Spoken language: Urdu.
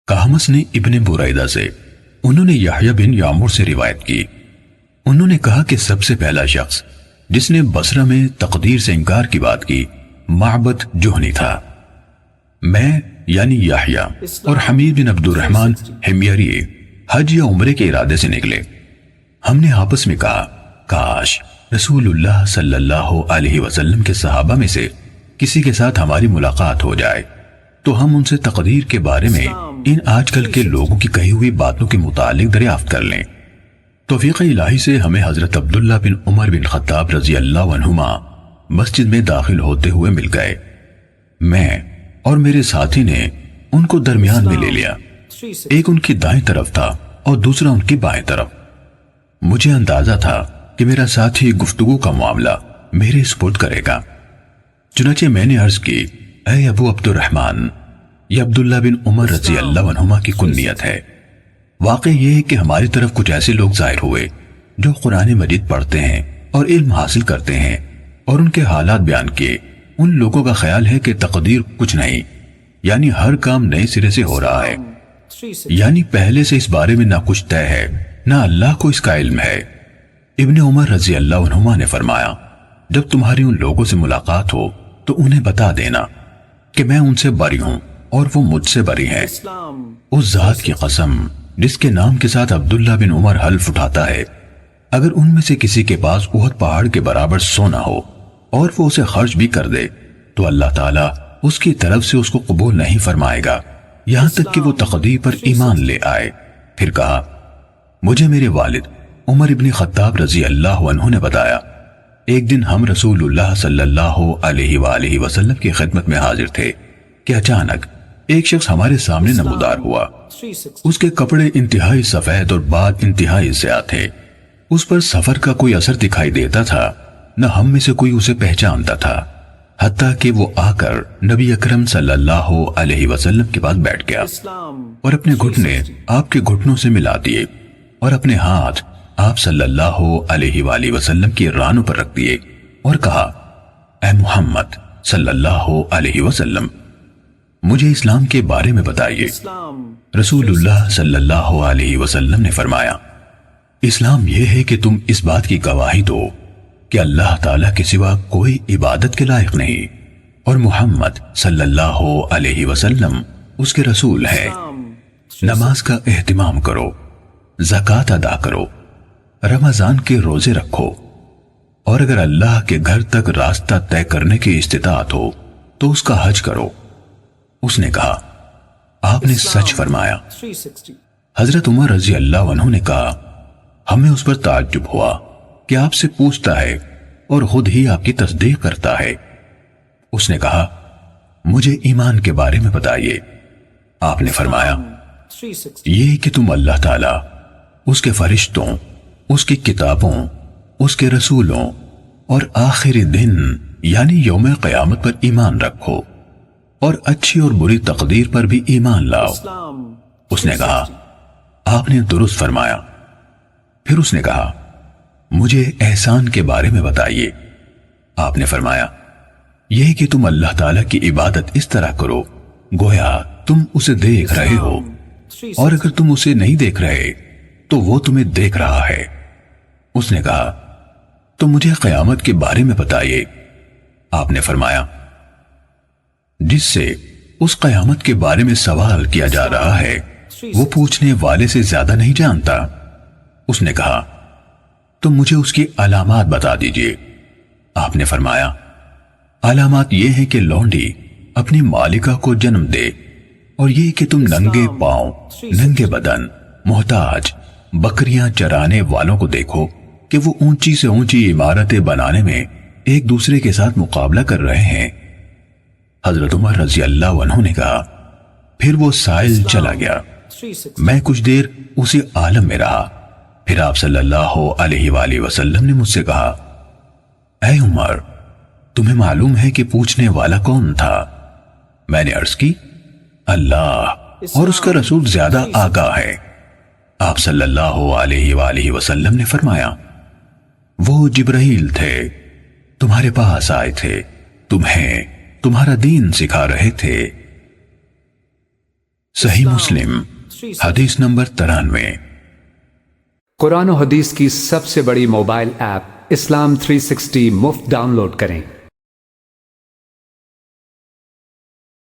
کہمس نے ابن بریدہ سے، انہوں نے یحییٰ بن یعمر سے روایت کی، انہوں نے کہا کہ سب سے پہلا شخص جس نے بصرہ میں تقدیر سے انکار کی بات کی معبد جہنی تھا۔ میں یعنی یحییٰ اور حمید بن عبد الرحمن حمیری حج یا عمرے کے ارادے سے نکلے۔ ہم نے آپس میں کہا کاش رسول اللہ صلی اللہ علیہ وسلم کے صحابہ میں سے کسی کے ساتھ ہماری ملاقات ہو جائے تو ہم ان سے تقدیر کے بارے میں ان آج کل کے لوگوں کی کہی ہوئی باتوں کے متعلق دریافت کر لیں۔ توفیق الہی سے ہمیں حضرت عبداللہ بن عمر بن خطاب رضی اللہ عنہما مسجد میں داخل ہوتے ہوئے مل گئے۔ میں اور میرے ساتھی نے ان کو درمیان میں لے لیا، ایک ان کی دائیں طرف تھا اور دوسرا ان کی بائیں طرف۔ مجھے اندازہ تھا کہ میرا ساتھی گفتگو کا معاملہ میرے سپرد کرے گا، چنانچہ میں نے عرض کی، اے ابو عبد الرحمن، یہ عبداللہ بن عمر رضی اللہ عنہما کی کنیت ہے۔ واقع یہ ہے کہ ہماری طرف کچھ ایسے لوگ ظاہر ہوئے جو قرآن مجید پڑھتے ہیں اور علم حاصل کرتے ہیں، اور ان کے حالات بیان کیے۔ ان لوگوں کا خیال ہے کہ تقدیر کچھ نہیں، یعنی ہر کام نئے سرے سے ہو رہا ہے، یعنی پہلے سے اس بارے میں نہ کچھ طے ہے نہ اللہ کو اس کا علم ہے۔ ابن عمر رضی اللہ عنہما نے فرمایا، جب تمہاری ان لوگوں سے ملاقات ہو تو انہیں بتا دینا کہ میں ان سے بری ہوں اور وہ مجھ سے بری ہیں۔ اس ذات کی قسم جس کے نام کے ساتھ عبداللہ بن عمر حلف اٹھاتا ہے، اگر ان میں سے کسی کے پاس احد پہاڑ کے برابر سونا ہو اور وہ اسے خرچ بھی کر دے تو اللہ تعالیٰ اس کی طرف سے اس کو قبول نہیں فرمائے گا یہاں تک کہ وہ تقدیر پر ایمان لے آئے۔ پھر کہا، مجھے میرے والد عمر ابن خطاب رضی اللہ عنہ نے بتایا، ایک دن ہم رسول اللہ صلی اللہ علیہ وآلہ وسلم کی خدمت میں حاضر تھے کہ اچانک ایک شخص ہمارے سامنے نمودار ہوا۔ اس کے کپڑے انتہائی سفید اور بال انتہائی زیادہ تھے، اس پر سفر کا کوئی اثر دکھائی دیتا تھا، نہ ہم میں سے کوئی اسے پہچانتا تھا، حتیٰ کہ وہ آ کر نبی اکرم صلی اللہ علیہ وسلم کے پاس بیٹھ گیا اور اپنے گھٹنے آپ کے گھٹنوں سے ملا دیے اور اپنے ہاتھ آپ صلی اللہ علیہ وآلہ وسلم کی رانوں پر رکھ دیے اور کہا، اے محمد صلی اللہ علیہ وسلم، مجھے اسلام کے بارے میں بتائیے۔ رسول اللہ صلی اللہ علیہ وسلم نے فرمایا، اسلام یہ ہے کہ تم اس بات کی گواہی دو کہ اللہ تعالیٰ کے سوا کوئی عبادت کے لائق نہیں اور محمد صلی اللہ علیہ وسلم اس کے رسول ہے۔ نماز کا اہتمام کرو، زکوٰۃ ادا کرو، رمضان کے روزے رکھو، اور اگر اللہ کے گھر تک راستہ طے کرنے کی استطاعت ہو تو اس کا حج کرو۔ اس نے کہا، آپ نے سچ فرمایا۔ حضرت عمر رضی اللہ عنہ نے کہا، ہمیں اس پر تعجب ہوا کہ آپ سے پوچھتا ہے اور خود ہی آپ کی تصدیق کرتا ہے۔ اس نے کہا، مجھے ایمان کے بارے میں بتائیے۔ آپ نے فرمایا، یہ کہ تم اللہ تعالیٰ، اس کے فرشتوں، اس کی کتابوں، اس کے رسولوں اور آخری دن یعنی یوم قیامت پر ایمان رکھو اور اچھی اور بری تقدیر پر بھی ایمان لاؤ۔ اس نے کہا، آپ نے درست فرمایا۔ پھر اس نے کہا، مجھے احسان کے بارے میں بتائیے۔ آپ نے فرمایا، یہ کہ تم اللہ تعالیٰ کی عبادت اس طرح کرو گویا تم اسے دیکھ رہے ہو، اور اگر تم اسے نہیں دیکھ رہے تو وہ تمہیں دیکھ رہا ہے۔ اس نے کہا، تو مجھے قیامت کے بارے میں بتائیے۔ آپ نے فرمایا، جس سے اس قیامت کے بارے میں سوال کیا جا رہا ہے وہ پوچھنے والے سے زیادہ نہیں جانتا۔ اس نے کہا، تو مجھے اس کی علامات بتا دیجئے۔ آپ نے فرمایا، علامات یہ ہیں کہ لونڈی اپنی مالکہ کو جنم دے، اور یہ کہ تم ننگے پاؤں، ننگے بدن، محتاج، بکریاں چرانے والوں کو دیکھو کہ وہ اونچی سے اونچی عمارتیں بنانے میں ایک دوسرے کے ساتھ مقابلہ کر رہے ہیں۔ حضرت عمر رضی اللہ عنہ نے کہا، پھر وہ سائل چلا گیا۔ میں کچھ دیر اسی عالم میں رہا، پھر آپ صلی اللہ علیہ وآلہ وسلم نے مجھ سے کہا، اے عمر، تمہیں معلوم ہے کہ پوچھنے والا کون تھا؟ میں نے عرض کی، اللہ اور اس کا رسول زیادہ آگاہ ہے۔ آپ صلی اللہ علیہ وآلہ وسلم نے فرمایا، وہ جبرائیل تھے، تمہارے پاس آئے تھے، تمہیں تمہارا دین سکھا رہے تھے۔ صحیح مسلم حدیث نمبر 93۔ قرآن و حدیث کی سب سے بڑی موبائل ایپ اسلام 360 مفت ڈاؤن لوڈ کریں۔